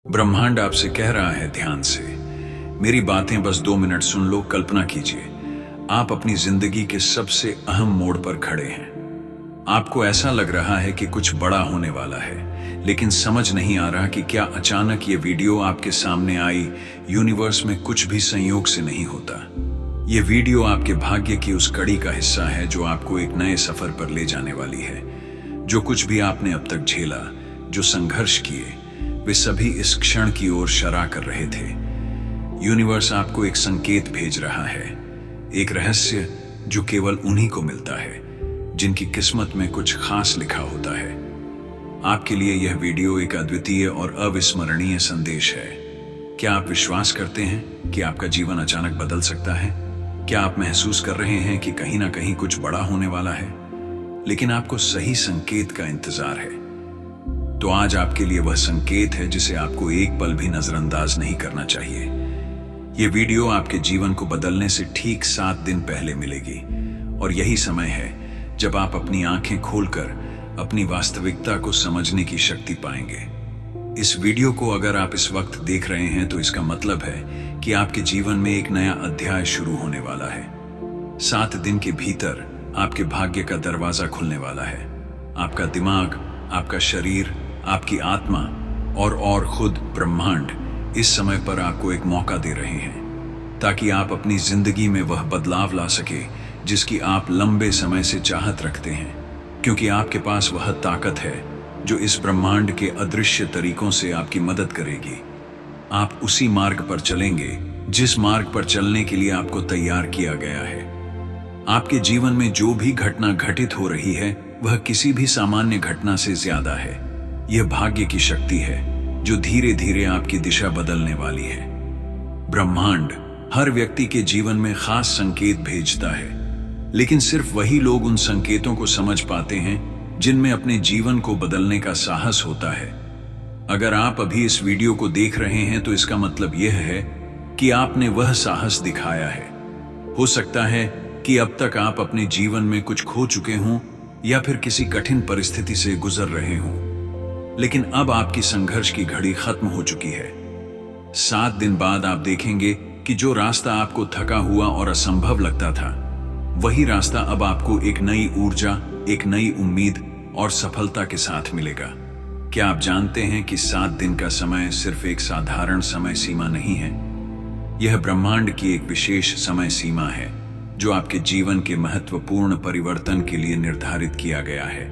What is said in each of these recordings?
ब्रह्मांड आपसे कह रहा है, ध्यान से मेरी बातें बस 2 मिनट सुन लो। कल्पना कीजिए, आप अपनी जिंदगी के सबसे अहम मोड़ पर खड़े हैं। आपको ऐसा लग रहा है कि कुछ बड़ा होने वाला है, लेकिन समझ नहीं आ रहा कि क्या अचानक ये वीडियो आपके सामने आई। यूनिवर्स में कुछ भी संयोग से नहीं होता। ये वीडियो आपके भाग्य की उस कड़ी का हिस्सा है जो आपको एक नए सफर पर ले जाने वाली है। जो कुछ भी आपने अब तक झेला, जो संघर्ष किए, वे सभी इस क्षण की ओर शरा कर रहे थे। यूनिवर्स आपको एक संकेत भेज रहा है, एक रहस्य जो केवल उन्हीं को मिलता है जिनकी किस्मत में कुछ खास लिखा होता है। आपके लिए यह वीडियो एक अद्वितीय और अविस्मरणीय संदेश है। क्या आप विश्वास करते हैं कि आपका जीवन अचानक बदल सकता है? क्या आप महसूस कर रहे हैं कि कहीं ना कहीं कुछ बड़ा होने वाला है, लेकिन आपको सही संकेत का इंतजार है? तो आज आपके लिए वह संकेत है जिसे आपको एक पल भी नजरअंदाज नहीं करना चाहिए। यह वीडियो आपके जीवन को बदलने से ठीक 7 दिन पहले मिलेगी, और यही समय है जब आप अपनी आंखें खोलकर अपनी वास्तविकता को समझने की शक्ति पाएंगे। इस वीडियो को अगर आप इस वक्त देख रहे हैं तो इसका मतलब है कि आपके जीवन में एक नया अध्याय शुरू होने वाला है। 7 दिन के भीतर आपके भाग्य का दरवाजा खुलने वाला है। आपका दिमाग, आपका शरीर, आपकी आत्मा और खुद ब्रह्मांड इस समय पर आपको एक मौका दे रहे हैं ताकि आप अपनी जिंदगी में वह बदलाव ला सके जिसकी आप लंबे समय से चाहत रखते हैं। क्योंकि आपके पास वह ताकत है जो इस ब्रह्मांड के अदृश्य तरीकों से आपकी मदद करेगी। आप उसी मार्ग पर चलेंगे जिस मार्ग पर चलने के लिए आपको तैयार किया गया है। आपके जीवन में जो भी घटना घटित हो रही है वह किसी भी सामान्य घटना से ज्यादा है। यह भाग्य की शक्ति है जो धीरे धीरे आपकी दिशा बदलने वाली है। ब्रह्मांड हर व्यक्ति के जीवन में खास संकेत भेजता है, लेकिन सिर्फ वही लोग उन संकेतों को समझ पाते हैं जिनमें अपने जीवन को बदलने का साहस होता है। अगर आप अभी इस वीडियो को देख रहे हैं तो इसका मतलब यह है कि आपने वह साहस दिखाया है। हो सकता है कि अब तक आप अपने जीवन में कुछ खो चुके हों या फिर किसी कठिन परिस्थिति से गुजर रहे हों, लेकिन अब आपकी संघर्ष की घड़ी खत्म हो चुकी है। 7 दिन बाद आप देखेंगे कि जो रास्ता आपको थका हुआ और असंभव लगता था, वही रास्ता अब आपको एक नई ऊर्जा, एक नई उम्मीद और सफलता के साथ मिलेगा। क्या आप जानते हैं कि 7 दिन का समय सिर्फ एक साधारण समय सीमा नहीं है? यह ब्रह्मांड की एक विशेष समय सीमा है जो आपके जीवन के महत्वपूर्ण परिवर्तन के लिए निर्धारित किया गया है।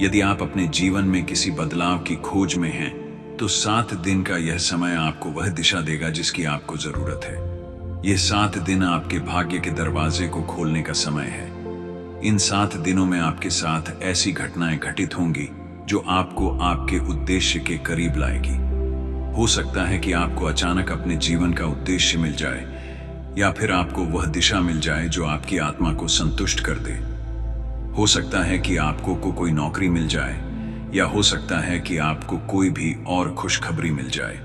यदि आप अपने जीवन में किसी बदलाव की खोज में हैं, तो 7 दिन का यह समय आपको वह दिशा देगा जिसकी आपको जरूरत है। यह 7 दिन आपके भाग्य के दरवाजे को खोलने का समय है। इन 7 दिनों में आपके साथ ऐसी घटनाएं घटित होंगी जो आपको आपके उद्देश्य के करीब लाएगी। हो सकता है कि आपको अचानक अपने जीवन का उद्देश्य मिल जाए, या फिर आपको वह दिशा मिल जाए जो आपकी आत्मा को संतुष्ट कर दे। हो सकता है कि आपको कोई नौकरी मिल जाए, या हो सकता है कि आपको कोई भी और खुशखबरी मिल जाए।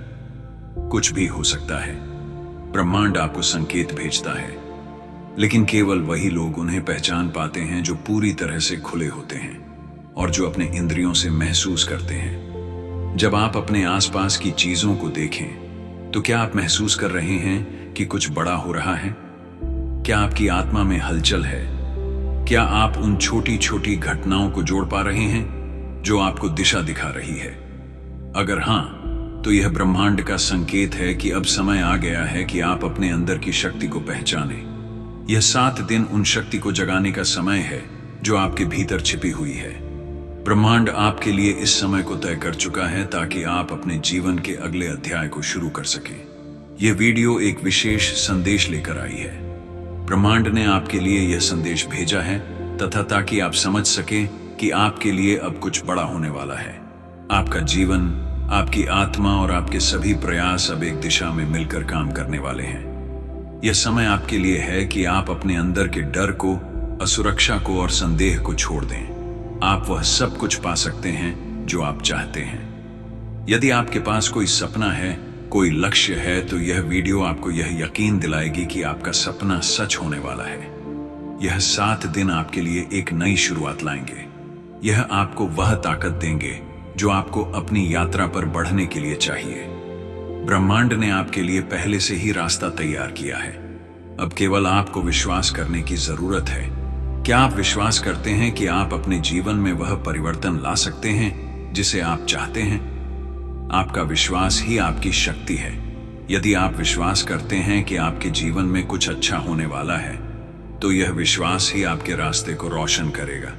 कुछ भी हो सकता है। ब्रह्मांड आपको संकेत भेजता है, लेकिन केवल वही लोग उन्हें पहचान पाते हैं जो पूरी तरह से खुले होते हैं और जो अपने इंद्रियों से महसूस करते हैं। जब आप अपने आसपास की चीजों को देखें तो क्या आप महसूस कर रहे हैं कि कुछ बड़ा हो रहा है? क्या आपकी आत्मा में हलचल है? क्या आप उन छोटी छोटी घटनाओं को जोड़ पा रहे हैं जो आपको दिशा दिखा रही है? अगर हां, तो यह ब्रह्मांड का संकेत है कि अब समय आ गया है कि आप अपने अंदर की शक्ति को पहचानें। यह 7 दिन उन शक्ति को जगाने का समय है जो आपके भीतर छिपी हुई है। ब्रह्मांड आपके लिए इस समय को तय कर चुका है ताकि आप अपने जीवन के अगले अध्याय को शुरू कर सकें। यह वीडियो एक विशेष संदेश लेकर आई है। ब्रह्मांड ने आपके लिए यह संदेश भेजा है तथा ताकि आप समझ सकें कि आपके लिए अब कुछ बड़ा होने वाला है। आपका जीवन, आपकी आत्मा और आपके सभी प्रयास अब एक दिशा में मिलकर काम करने वाले हैं। यह समय आपके लिए है कि आप अपने अंदर के डर को, असुरक्षा को और संदेह को छोड़ दें। आप वह सब कुछ पा सकते हैं जो आप चाहते हैं। यदि आपके पास कोई सपना है, कोई लक्ष्य है, तो यह वीडियो आपको यह यकीन दिलाएगी कि आपका सपना सच होने वाला है। यह 7 दिन आपके लिए एक नई शुरुआत लाएंगे। यह आपको वह ताकत देंगे जो आपको अपनी यात्रा पर बढ़ने के लिए चाहिए। ब्रह्मांड ने आपके लिए पहले से ही रास्ता तैयार किया है। अब केवल आपको विश्वास करने की जरूरत है। क्या आप विश्वास करते हैं कि आप अपने जीवन में वह परिवर्तन ला सकते हैं जिसे आप चाहते हैं? आपका विश्वास ही आपकी शक्ति है। यदि आप विश्वास करते हैं कि आपके जीवन में कुछ अच्छा होने वाला है, तो यह विश्वास ही आपके रास्ते को रोशन करेगा।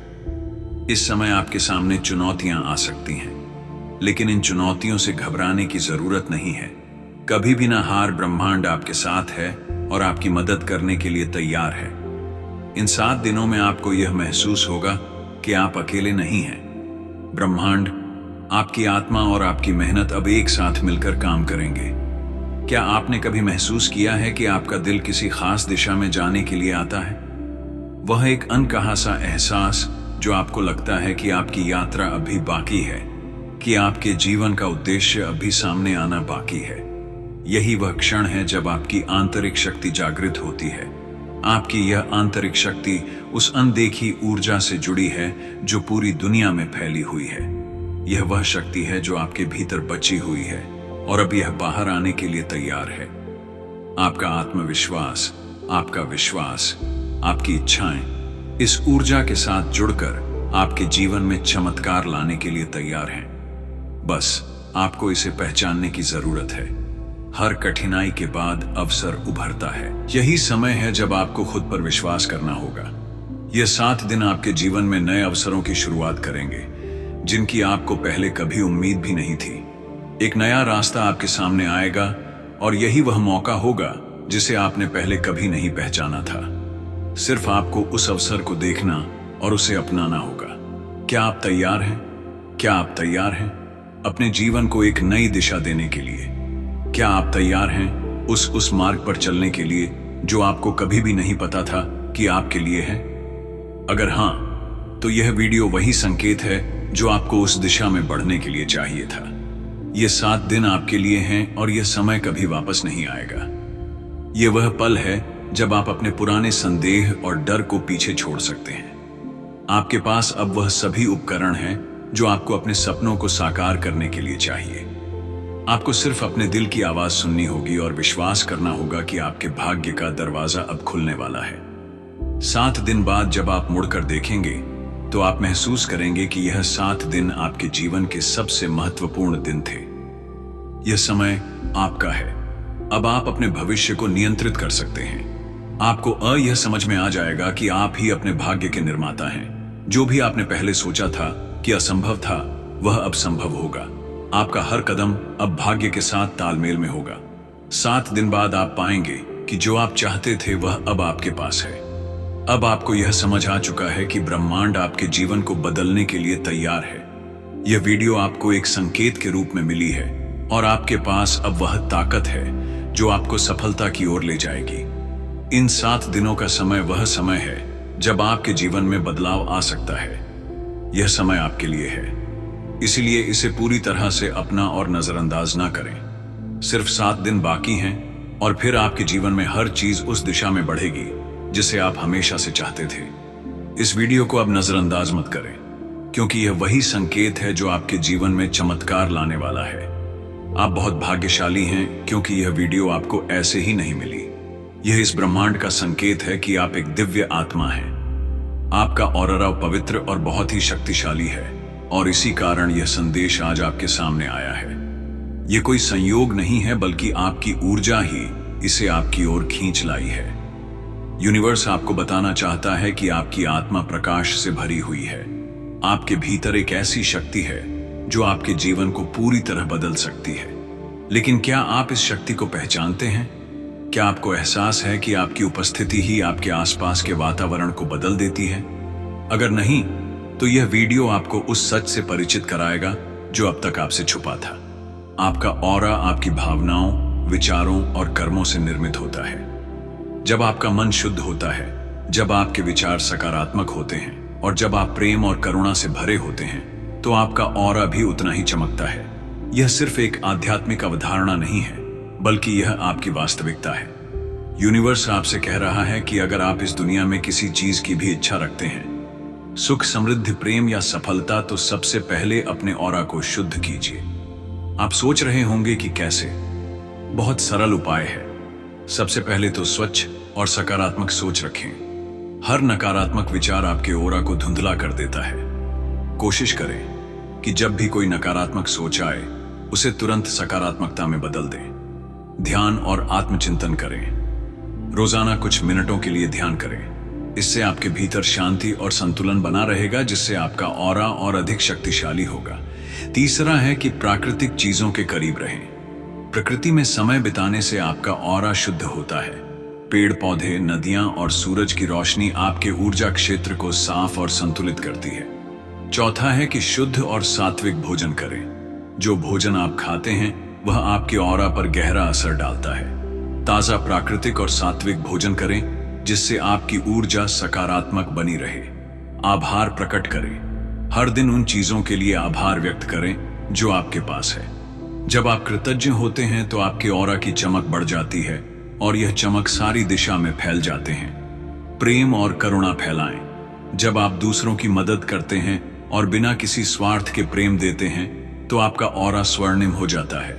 इस समय आपके सामने चुनौतियां आ सकती हैं, लेकिन इन चुनौतियों से घबराने की जरूरत नहीं है। कभी भी ना हार, ब्रह्मांड आपके साथ है और आपकी मदद करने के लिए तैयार है। इन 7 दिनों में आपको यह महसूस होगा कि आप अकेले नहीं हैं। ब्रह्मांड, आपकी आत्मा और आपकी मेहनत अब एक साथ मिलकर काम करेंगे। क्या आपने कभी महसूस किया है कि आपका दिल किसी खास दिशा में जाने के लिए आता है? वह एक अनकहा सा एहसास जो आपको लगता है कि आपकी यात्रा अभी बाकी है, कि आपके जीवन का उद्देश्य अभी सामने आना बाकी है। यही वह क्षण है जब आपकी आंतरिक शक्ति जागृत होती है। आपकी यह आंतरिक शक्ति उस अनदेखी ऊर्जा से जुड़ी है जो पूरी दुनिया में फैली हुई है। यह वह शक्ति है जो आपके भीतर बची हुई है और अब यह बाहर आने के लिए तैयार है। आपका आत्मविश्वास, आपका विश्वास, आपकी इच्छाएं इस ऊर्जा के साथ जुड़कर आपके जीवन में चमत्कार लाने के लिए तैयार हैं। बस आपको इसे पहचानने की जरूरत है। हर कठिनाई के बाद अवसर उभरता है। यही समय है जब आपको खुद पर विश्वास करना होगा। यह 7 दिन आपके जीवन में नए अवसरों की शुरुआत करेंगे, जिनकी आपको पहले कभी उम्मीद भी नहीं थी। एक नया रास्ता आपके सामने आएगा और यही वह मौका होगा जिसे आपने पहले कभी नहीं पहचाना था। सिर्फ आपको उस अवसर को देखना और उसे अपनाना होगा। क्या आप तैयार हैं? क्या आप तैयार हैं अपने जीवन को एक नई दिशा देने के लिए? क्या आप तैयार हैं उस मार्ग पर चलने के लिए जो आपको कभी भी नहीं पता था कि आपके लिए है? अगर हां, तो यह वीडियो वही संकेत है जो आपको उस दिशा में बढ़ने के लिए चाहिए था। यह 7 दिन आपके लिए हैं और यह समय कभी वापस नहीं आएगा। यह वह पल है जब आप अपने पुराने संदेह और डर को पीछे छोड़ सकते हैं। आपके पास अब वह सभी उपकरण हैं जो आपको अपने सपनों को साकार करने के लिए चाहिए। आपको सिर्फ अपने दिल की आवाज सुननी होगी और विश्वास करना होगा कि आपके भाग्य का दरवाजा अब खुलने वाला है। 7 दिन बाद जब आप मुड़कर देखेंगे, तो आप महसूस करेंगे कि यह 7 दिन आपके जीवन के सबसे महत्वपूर्ण दिन थे। यह समय आपका है। अब आप अपने भविष्य को नियंत्रित कर सकते हैं। आपको यह समझ में आ जाएगा कि आप ही अपने भाग्य के निर्माता हैं। जो भी आपने पहले सोचा था कि असंभव था, वह अब संभव होगा। आपका हर कदम अब भाग्य के साथ तालमेल में होगा। 7 दिन बाद आप पाएंगे कि जो आप चाहते थे वह अब आपके पास है। अब आपको यह समझ आ चुका है कि ब्रह्मांड आपके जीवन को बदलने के लिए तैयार है। यह वीडियो आपको एक संकेत के रूप में मिली है और आपके पास अब वह ताकत है जो आपको सफलता की ओर ले जाएगी। इन 7 दिनों का समय वह समय है जब आपके जीवन में बदलाव आ सकता है। यह समय आपके लिए है, इसलिए इसे पूरी तरह से अपना और नजरअंदाज ना करें। सिर्फ 7 दिन बाकी हैं और फिर आपके जीवन में हर चीज उस दिशा में बढ़ेगी जिसे आप हमेशा से चाहते थे। इस वीडियो को अब नजरअंदाज मत करें, क्योंकि यह वही संकेत है जो आपके जीवन में चमत्कार लाने वाला है। आप बहुत भाग्यशाली हैं, क्योंकि यह वीडियो आपको ऐसे ही नहीं मिली। यह इस ब्रह्मांड का संकेत है कि आप एक दिव्य आत्मा हैं। आपका ऑरा पवित्र और बहुत ही शक्तिशाली है और इसी कारण यह संदेश आज आपके सामने आया है। यह कोई संयोग नहीं है, बल्कि आपकी ऊर्जा ही इसे आपकी ओर खींच लाई है। यूनिवर्स आपको बताना चाहता है कि आपकी आत्मा प्रकाश से भरी हुई है। आपके भीतर एक ऐसी शक्ति है जो आपके जीवन को पूरी तरह बदल सकती है। लेकिन क्या आप इस शक्ति को पहचानते हैं? क्या आपको एहसास है कि आपकी उपस्थिति ही आपके आसपास के वातावरण को बदल देती है? अगर नहीं, तो यह वीडियो आपको उस सच से परिचित कराएगा जो अब तक आपसे छुपा था। आपका ऑरा आपकी भावनाओं, विचारों और कर्मों से निर्मित होता है। जब आपका मन शुद्ध होता है, जब आपके विचार सकारात्मक होते हैं और जब आप प्रेम और करुणा से भरे होते हैं, तो आपका ऑरा भी उतना ही चमकता है। यह सिर्फ एक आध्यात्मिक अवधारणा नहीं है, बल्कि यह आपकी वास्तविकता है। यूनिवर्स आपसे कह रहा है कि अगर आप इस दुनिया में किसी चीज की भी इच्छा रखते हैं, सुख, समृद्धि, प्रेम या सफलता, तो सबसे पहले अपने ऑरा को शुद्ध कीजिए। आप सोच रहे होंगे कि कैसे, बहुत सरल उपाय है। सबसे पहले तो स्वच्छ और सकारात्मक सोच रखें। हर नकारात्मक विचार आपके ओरा को धुंधला कर देता है। कोशिश करें कि जब भी कोई नकारात्मक सोच आए उसे तुरंत सकारात्मकता में बदल दें। ध्यान और आत्मचिंतन करें। रोजाना कुछ मिनटों के लिए ध्यान करें। इससे आपके भीतर शांति और संतुलन बना रहेगा, जिससे आपका ऑरा और अधिक शक्तिशाली होगा। तीसरा है कि प्राकृतिक चीजों के करीब रहें। प्रकृति में समय बिताने से आपका ऑरा शुद्ध होता है। पेड़ पौधे, नदियां और सूरज की रोशनी आपके ऊर्जा क्षेत्र को साफ और संतुलित करती है। चौथा है कि शुद्ध और सात्विक भोजन करें। जो भोजन आप खाते हैं वह आपके ऑरा पर गहरा असर डालता है। ताजा, प्राकृतिक और सात्विक भोजन करें, जिससे आपकी ऊर्जा सकारात्मक बनी रहे। आभार प्रकट करें। हर दिन उन चीजों के लिए आभार व्यक्त करें जो आपके पास है। जब आप कृतज्ञ होते हैं तो आपके ऑरा की चमक बढ़ जाती है और यह चमक सारी दिशा में फैल जाते हैं। प्रेम और करुणा फैलाएं। जब आप दूसरों की मदद करते हैं और बिना किसी स्वार्थ के प्रेम देते हैं तो आपका ऑरा स्वर्णिम हो जाता है।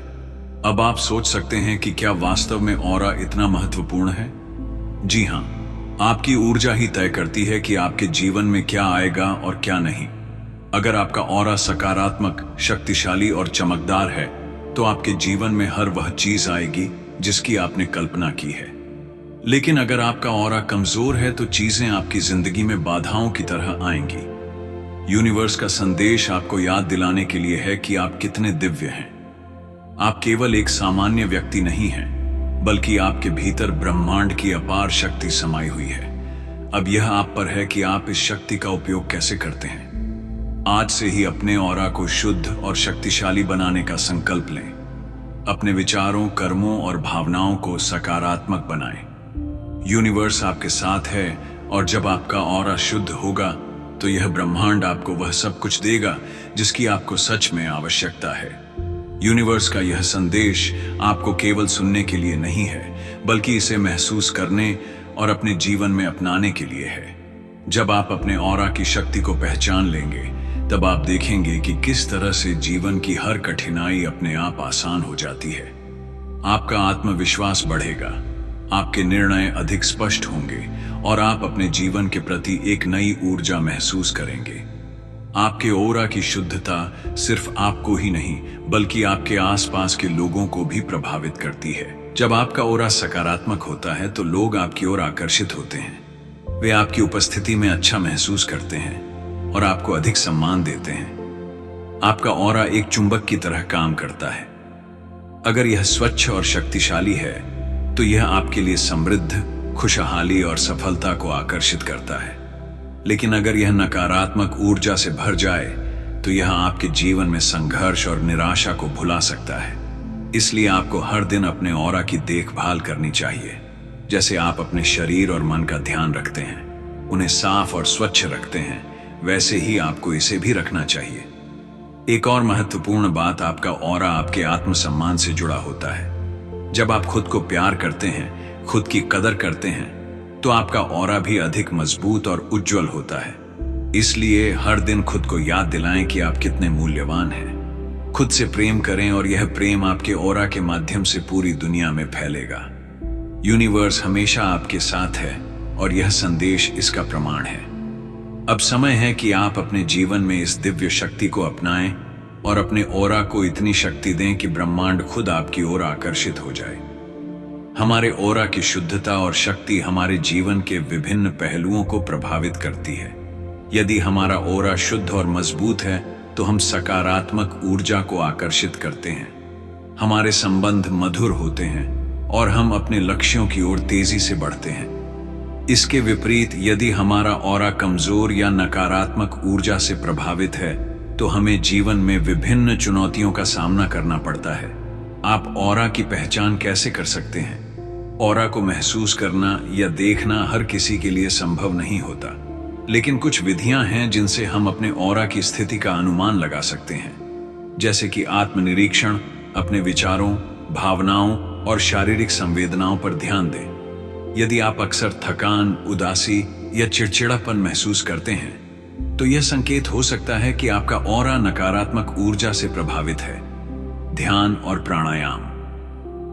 अब आप सोच सकते हैं कि क्या वास्तव में ऑरा इतना महत्वपूर्ण है? जी हां, आपकी ऊर्जा ही तय करती है कि आपके जीवन में क्या आएगा और क्या नहीं। अगर आपका ऑरा सकारात्मक, शक्तिशाली और चमकदार है तो आपके जीवन में हर वह चीज आएगी जिसकी आपने कल्पना की है। लेकिन अगर आपका ऑरा कमजोर है तो चीजें आपकी जिंदगी में बाधाओं की तरह आएंगी। यूनिवर्स का संदेश आपको याद दिलाने के लिए है कि आप कितने दिव्य हैं। आप केवल एक सामान्य व्यक्ति नहीं हैं, बल्कि आपके भीतर ब्रह्मांड की अपार शक्ति समाई हुई है। अब यह आप पर है कि आप इस शक्ति का उपयोग कैसे करते हैं। आज से ही अपने ऑरा को शुद्ध और शक्तिशाली बनाने का संकल्प लें। अपने विचारों, कर्मों और भावनाओं को सकारात्मक बनाएं। यूनिवर्स आपके साथ है और जब आपका ऑरा शुद्ध होगा तो यह ब्रह्मांड आपको वह सब कुछ देगा जिसकी आपको सच में आवश्यकता है। यूनिवर्स का यह संदेश आपको केवल सुनने के लिए नहीं है, बल्कि इसे महसूस करने और अपने जीवन में अपनाने के लिए है। जब आप अपने ऑरा की शक्ति को पहचान लेंगे तब आप देखेंगे कि किस तरह से जीवन की हर कठिनाई अपने आप आसान हो जाती है। आपका आत्मविश्वास बढ़ेगा, आपके निर्णय अधिक स्पष्ट होंगे और आप अपने जीवन के प्रति एक नई ऊर्जा महसूस करेंगे। आपके ऑरा की शुद्धता सिर्फ आपको ही नहीं, बल्कि आपके आसपास के लोगों को भी प्रभावित करती है। जब आपका ऑरा सकारात्मक होता है तो लोग आपकी ओर आकर्षित होते हैं। वे आपकी उपस्थिति में अच्छा महसूस करते हैं और आपको अधिक सम्मान देते हैं। आपका ऑरा एक चुंबक की तरह काम करता है। अगर यह स्वच्छ और शक्तिशाली है तो यह आपके लिए समृद्ध, खुशहाली और सफलता को आकर्षित करता है। लेकिन अगर यह नकारात्मक ऊर्जा से भर जाए तो यह आपके जीवन में संघर्ष और निराशा को भुला सकता है। इसलिए आपको हर दिन अपने ऑरा की देखभाल करनी चाहिए। जैसे आप अपने शरीर और मन का ध्यान रखते हैं, उन्हें साफ और स्वच्छ रखते हैं, वैसे ही आपको इसे भी रखना चाहिए। एक और महत्वपूर्ण बात, आपका ऑरा आपके आत्मसम्मान से जुड़ा होता है। जब आप खुद को प्यार करते हैं, खुद की कदर करते हैं, तो आपका ऑरा भी अधिक मजबूत और उज्जवल होता है। इसलिए हर दिन खुद को याद दिलाएं कि आप कितने मूल्यवान हैं। खुद से प्रेम करें और यह प्रेम आपके ऑरा के माध्यम से पूरी दुनिया में फैलेगा। यूनिवर्स हमेशा आपके साथ है और यह संदेश इसका प्रमाण है। अब समय है कि आप अपने जीवन में इस दिव्य शक्ति को अपनाएं और अपने ऑरा को इतनी शक्ति दें कि ब्रह्मांड खुद आपकी ओर आकर्षित हो जाए। हमारे ऑरा की शुद्धता और शक्ति हमारे जीवन के विभिन्न पहलुओं को प्रभावित करती है। यदि हमारा ऑरा शुद्ध और मजबूत है तो हम सकारात्मक ऊर्जा को आकर्षित करते हैं। हमारे संबंध मधुर होते हैं और हम अपने लक्ष्यों की ओर तेजी से बढ़ते हैं। इसके विपरीत यदि हमारा ऑरा कमजोर या नकारात्मक ऊर्जा से प्रभावित है तो हमें जीवन में विभिन्न चुनौतियों का सामना करना पड़ता है। आप ऑरा की पहचान कैसे कर सकते हैं? ऑरा को महसूस करना या देखना हर किसी के लिए संभव नहीं होता, लेकिन कुछ विधियां हैं जिनसे हम अपने ऑरा की स्थिति का अनुमान लगा सकते हैं। जैसे कि आत्मनिरीक्षण, अपने विचारों, भावनाओं और शारीरिक संवेदनाओं पर ध्यान दें। यदि आप अक्सर थकान, उदासी या चिड़चिड़ापन महसूस करते हैं तो यह संकेत हो सकता है कि आपका ऑरा नकारात्मक ऊर्जा से प्रभावित है। ध्यान और प्राणायाम,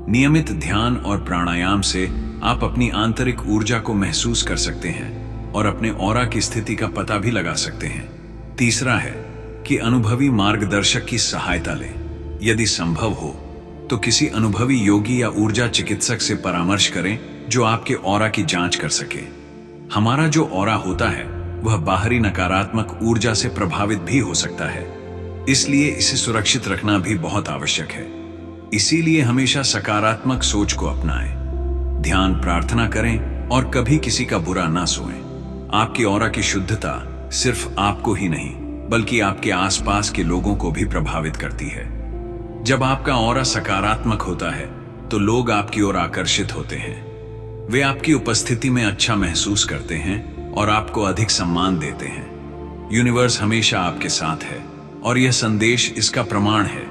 नियमित ध्यान और प्राणायाम से आप अपनी आंतरिक ऊर्जा को महसूस कर सकते हैं और अपने ऑरा की स्थिति का पता भी लगा सकते हैं। तीसरा है कि अनुभवी मार्गदर्शक की सहायता लें। यदि संभव हो तो किसी अनुभवी योगी या ऊर्जा चिकित्सक से परामर्श करें जो आपके ऑरा की जांच कर सके। हमारा जो ऑरा होता है वह बाहरी नकारात्मक ऊर्जा से प्रभावित भी हो सकता है, इसलिए इसे सुरक्षित रखना भी बहुत आवश्यक है। इसीलिए हमेशा सकारात्मक सोच को अपनाएं, ध्यान प्रार्थना करें और कभी किसी का बुरा ना सोएं। आपकी ऑरा की शुद्धता सिर्फ आपको ही नहीं बल्कि आपके आसपास के लोगों को भी प्रभावित करती है। जब आपका ऑरा सकारात्मक होता है तो लोग आपकी ओर आकर्षित होते हैं। वे आपकी उपस्थिति में अच्छा महसूस करते हैं और आपको अधिक सम्मान देते हैं। यूनिवर्स हमेशा आपके साथ है और यह संदेश इसका प्रमाण है।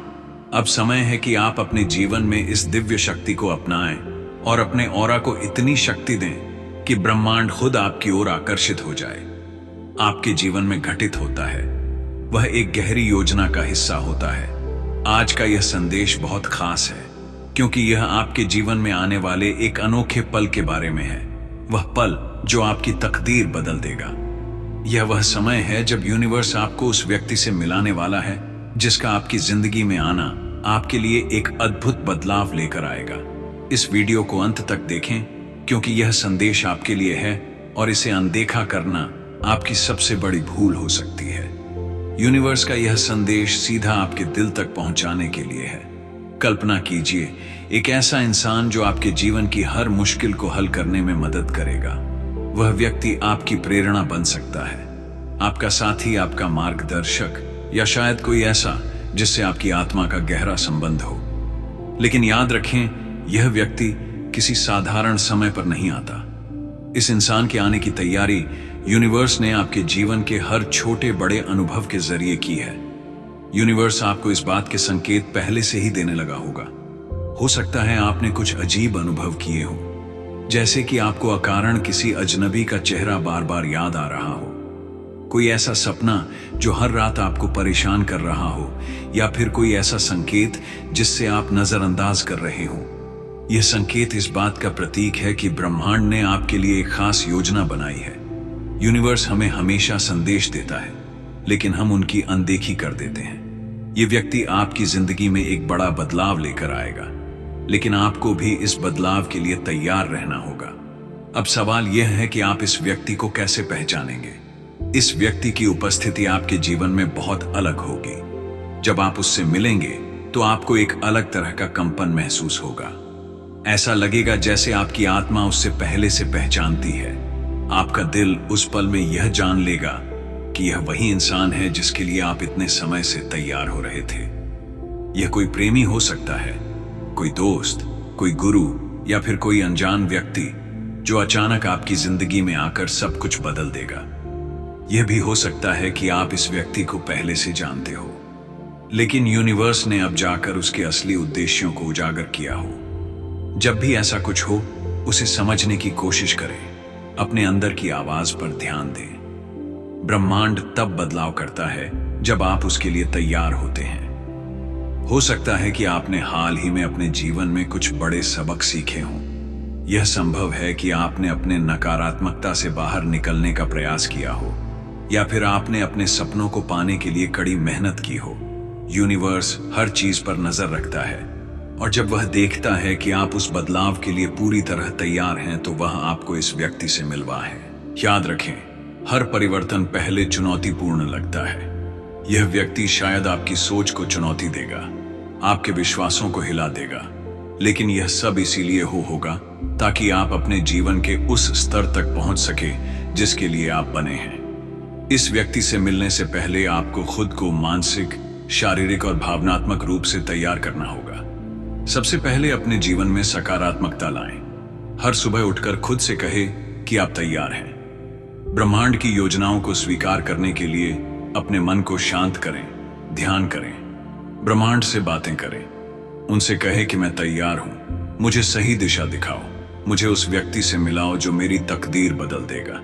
अब समय है कि आप अपने जीवन में इस दिव्य शक्ति को अपनाएं और अपने ऑरा को इतनी शक्ति दें कि ब्रह्मांड खुद आपकी ओर आकर्षित हो जाए। आपके जीवन में घटित होता है वह एक गहरी योजना का हिस्सा होता है। आज का यह संदेश बहुत खास है क्योंकि यह आपके जीवन में आने वाले एक अनोखे पल के बारे में है। वह पल जो आपकी तकदीर बदल देगा। यह वह समय है जब यूनिवर्स आपको उस व्यक्ति से मिलाने वाला है जिसका आपकी जिंदगी में आना आपके लिए एक अद्भुत बदलाव लेकर आएगा। इस वीडियो को अंत तक देखें क्योंकि यह संदेश आपके लिए है और इसे अनदेखा करना आपकी सबसे बड़ी भूल हो सकती है। यूनिवर्स का यह संदेश सीधा आपके दिल तक पहुंचाने के लिए है। कल्पना कीजिए एक ऐसा इंसान जो आपके जीवन की हर मुश्किल को हल करने में मदद करेगा। वह व्यक्ति आपकी प्रेरणा बन सकता है, आपका साथी, आपका मार्गदर्शक या शायद कोई ऐसा जिससे आपकी आत्मा का गहरा संबंध हो। लेकिन याद रखें यह व्यक्ति किसी साधारण समय पर नहीं आता। इस इंसान के आने की तैयारी यूनिवर्स ने आपके जीवन के हर छोटे बड़े अनुभव के जरिए की है। यूनिवर्स आपको इस बात के संकेत पहले से ही देने लगा होगा। हो सकता है आपने कुछ अजीब अनुभव किए हो, जैसे कि आपको अकारण किसी अजनबी का चेहरा बार बार याद आ रहा हो, कोई ऐसा सपना जो हर रात आपको परेशान कर रहा हो, या फिर कोई ऐसा संकेत जिससे आप नजरअंदाज कर रहे हो। यह संकेत इस बात का प्रतीक है कि ब्रह्मांड ने आपके लिए एक खास योजना बनाई है। यूनिवर्स हमें हमेशा संदेश देता है लेकिन हम उनकी अनदेखी कर देते हैं। ये व्यक्ति आपकी जिंदगी में एक बड़ा बदलाव लेकर आएगा, लेकिन आपको भी इस बदलाव के लिए तैयार रहना होगा। अब सवाल यह है कि आप इस व्यक्ति को कैसे पहचानेंगे। इस व्यक्ति की उपस्थिति आपके जीवन में बहुत अलग होगी। जब आप उससे मिलेंगे तो आपको एक अलग तरह का कंपन महसूस होगा। ऐसा लगेगा जैसे आपकी आत्मा उससे पहले से पहचानती है। आपका दिल उस पल में यह जान लेगा कि यह वही इंसान है जिसके लिए आप इतने समय से तैयार हो रहे थे। यह कोई प्रेमी हो सकता है, कोई दोस्त, कोई गुरु या फिर कोई अनजान व्यक्ति जो अचानक आपकी जिंदगी में आकर सब कुछ बदल देगा। यह भी हो सकता है कि आप इस व्यक्ति को पहले से जानते हो, लेकिन यूनिवर्स ने अब जाकर उसके असली उद्देश्यों को उजागर किया हो। जब भी ऐसा कुछ हो, उसे समझने की कोशिश करें, अपने अंदर की आवाज पर ध्यान दें। ब्रह्मांड तब बदलाव करता है जब आप उसके लिए तैयार होते हैं। हो सकता है कि आपने हाल ही में अपने जीवन में कुछ बड़े सबक सीखे हों। यह संभव है कि आपने अपने नकारात्मकता से बाहर निकलने का प्रयास किया हो, या फिर आपने अपने सपनों को पाने के लिए कड़ी मेहनत की हो। यूनिवर्स हर चीज पर नजर रखता है और जब वह देखता है कि आप उस बदलाव के लिए पूरी तरह तैयार हैं तो वह आपको इस व्यक्ति से मिलवा है। याद रखें, हर परिवर्तन पहले चुनौतीपूर्ण लगता है। यह व्यक्ति शायद आपकी सोच को चुनौती देगा, आपके विश्वासों को हिला देगा, लेकिन यह सब इसीलिए होगा ताकि आप अपने जीवन के उस स्तर तक पहुंच सके जिसके लिए आप बने हैं। इस व्यक्ति से मिलने से पहले आपको खुद को मानसिक, शारीरिक और भावनात्मक रूप से तैयार करना होगा। सबसे पहले अपने जीवन में सकारात्मकता लाएं। हर सुबह उठकर खुद से कहे कि आप तैयार हैं। ब्रह्मांड की योजनाओं को स्वीकार करने के लिए अपने मन को शांत करें, ध्यान करें, ब्रह्मांड से बातें करें। उनसे कहे कि मैं तैयार हूं, मुझे सही दिशा दिखाओ, मुझे उस व्यक्ति से मिलाओ जो मेरी तकदीर बदल देगा।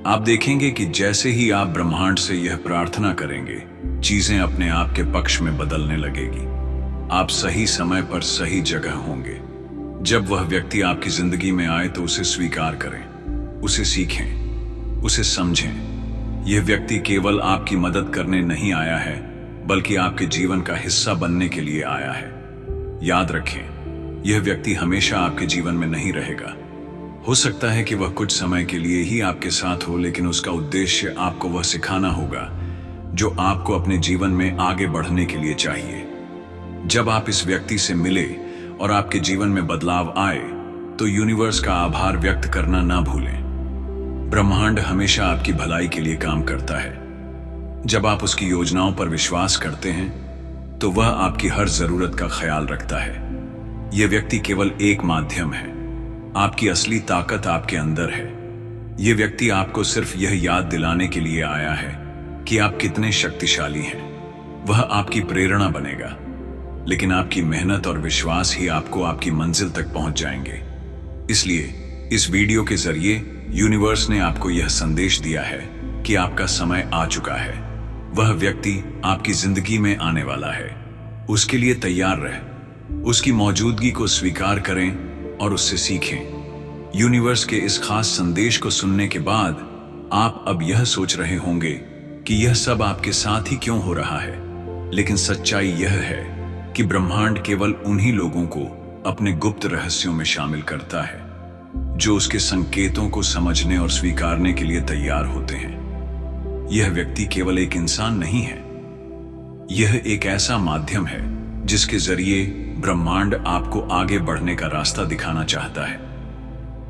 आप देखेंगे कि जैसे ही आप ब्रह्मांड से यह प्रार्थना करेंगे, चीजें अपने आप के पक्ष में बदलने लगेगी। आप सही समय पर सही जगह होंगे जब वह व्यक्ति आपकी जिंदगी में आए तो उसे स्वीकार करें, उसे सीखें, उसे समझें। यह व्यक्ति केवल आपकी मदद करने नहीं आया है, बल्कि आपके जीवन का हिस्सा बनने के लिए आया है। याद रखें, यह व्यक्ति हमेशा आपके जीवन में नहीं रहेगा। हो सकता है कि वह कुछ समय के लिए ही आपके साथ हो, लेकिन उसका उद्देश्य आपको वह सिखाना होगा जो आपको अपने जीवन में आगे बढ़ने के लिए चाहिए। जब आप इस व्यक्ति से मिले और आपके जीवन में बदलाव आए, तो यूनिवर्स का आभार व्यक्त करना ना भूलें। ब्रह्मांड हमेशा आपकी भलाई के लिए काम करता है। जब आप उसकी योजनाओं पर विश्वास करते हैं, तो वह आपकी हर जरूरत का ख्याल रखता है। यह व्यक्ति केवल एक माध्यम है, आपकी असली ताकत आपके अंदर है। यह व्यक्ति आपको सिर्फ यह याद दिलाने के लिए आया है कि आप कितने शक्तिशाली हैं। वह आपकी प्रेरणा बनेगा, लेकिन आपकी मेहनत और विश्वास ही आपको आपकी मंजिल तक पहुंच जाएंगे। इसलिए इस वीडियो के जरिए यूनिवर्स ने आपको यह संदेश दिया है कि आपका समय आ चुका है। वह व्यक्ति आपकी जिंदगी में आने वाला है। उसके लिए तैयार रहें, उसकी मौजूदगी को स्वीकार करें और उससे सीखें। यूनिवर्स के इस खास संदेश को सुनने के बाद आप अब यह सोच रहे होंगे कि यह सब आपके साथ ही क्यों हो रहा है, लेकिन सच्चाई यह है कि ब्रह्मांड केवल उन्हीं लोगों को अपने गुप्त रहस्यों में शामिल करता है जो उसके संकेतों को समझने और स्वीकारने के लिए तैयार होते हैं। यह व्यक्ति केवल एक इंसान नहीं है, यह एक ऐसा माध्यम है जिसके जरिए ब्रह्मांड आपको आगे बढ़ने का रास्ता दिखाना चाहता है।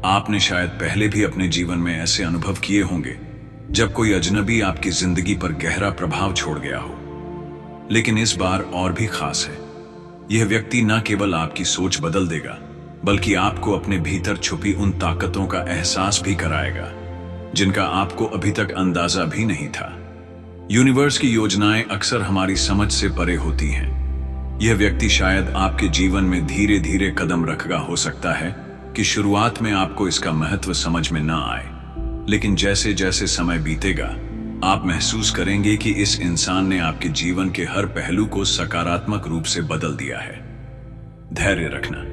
आपने शायद पहले भी अपने जीवन में ऐसे अनुभव किए होंगे जब कोई अजनबी आपकी जिंदगी पर गहरा प्रभाव छोड़ गया हो, लेकिन इस बार और भी खास है। यह व्यक्ति न केवल आपकी सोच बदल देगा, बल्कि आपको अपने भीतर छुपी उन ताकतों का एहसास भी कराएगा जिनका आपको अभी तक अंदाजा भी नहीं था। यूनिवर्स की योजनाएं अक्सर हमारी समझ से परे होती हैं। यह व्यक्ति शायद आपके जीवन में धीरे धीरे कदम रखा हो सकता है कि शुरुआत में आपको इसका महत्व समझ में ना आए, लेकिन जैसे जैसे समय बीतेगा आप महसूस करेंगे कि इस इंसान ने आपके जीवन के हर पहलू को सकारात्मक रूप से बदल दिया है। धैर्य रखना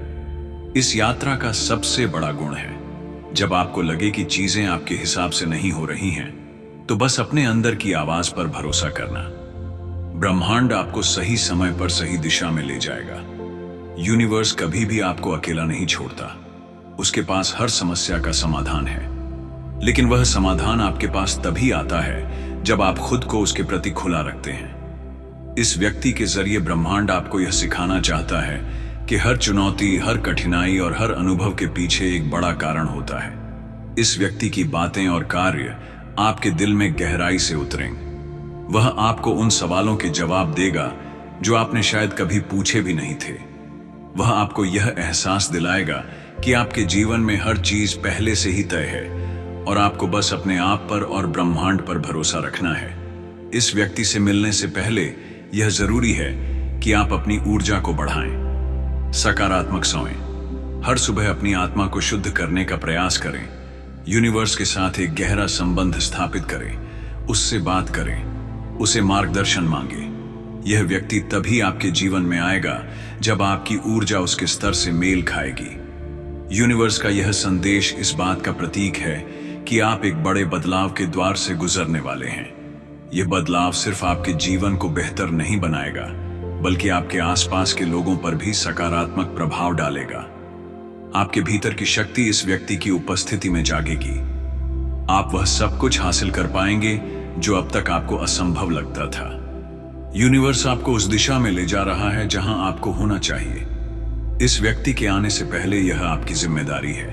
इस यात्रा का सबसे बड़ा गुण है। जब आपको लगे कि चीजें आपके हिसाब से नहीं हो रही हैं, तो बस अपने अंदर की आवाज पर भरोसा करना। ब्रह्मांड आपको सही समय पर सही दिशा में ले जाएगा। यूनिवर्स कभी भी आपको अकेला नहीं छोड़ता। उसके पास हर समस्या का समाधान है, लेकिन वह समाधान आपके पास तभी आता है जब आप खुद को उसके प्रति खुला रखते हैं। इस व्यक्ति के जरिए ब्रह्मांड आपको यह सिखाना चाहता है कि हर चुनौती, हर कठिनाई और हर अनुभव के पीछे एक बड़ा कारण होता है। इस व्यक्ति की बातें और कार्य आपके दिल में गहराई से उतरेंगे। वह आपको उन सवालों के जवाब देगा जो आपने शायद कभी पूछे भी नहीं थे। वह आपको यह एहसास दिलाएगा कि आपके जीवन में हर चीज पहले से ही तय है और आपको बस अपने आप पर और ब्रह्मांड पर भरोसा रखना है। इस व्यक्ति से मिलने से पहले यह जरूरी है कि आप अपनी ऊर्जा को बढ़ाएं, सकारात्मक सोएं, हर सुबह अपनी आत्मा को शुद्ध करने का प्रयास करें, यूनिवर्स के साथ एक गहरा संबंध स्थापित करें, उससे बात करें, उसे मार्गदर्शन मांगे। यह व्यक्ति तभी आपके जीवन में आएगा जब आपकी ऊर्जा उसके स्तर से मेल खाएगी। यूनिवर्स का यह संदेश इस बात का प्रतीक है कि आप एक बड़े बदलाव के द्वार से गुजरने वाले हैं। यह बदलाव सिर्फ आपके जीवन को बेहतर नहीं बनाएगा, बल्कि आपके आसपास के लोगों पर भी सकारात्मक प्रभाव डालेगा। आपके भीतर की शक्ति इस व्यक्ति की उपस्थिति में जागेगी। आप वह सब कुछ हासिल कर पाएंगे जो अब तक आपको असंभव लगता था। यूनिवर्स आपको उस दिशा में ले जा रहा है जहां आपको होना चाहिए। इस व्यक्ति के आने से पहले यह आपकी जिम्मेदारी है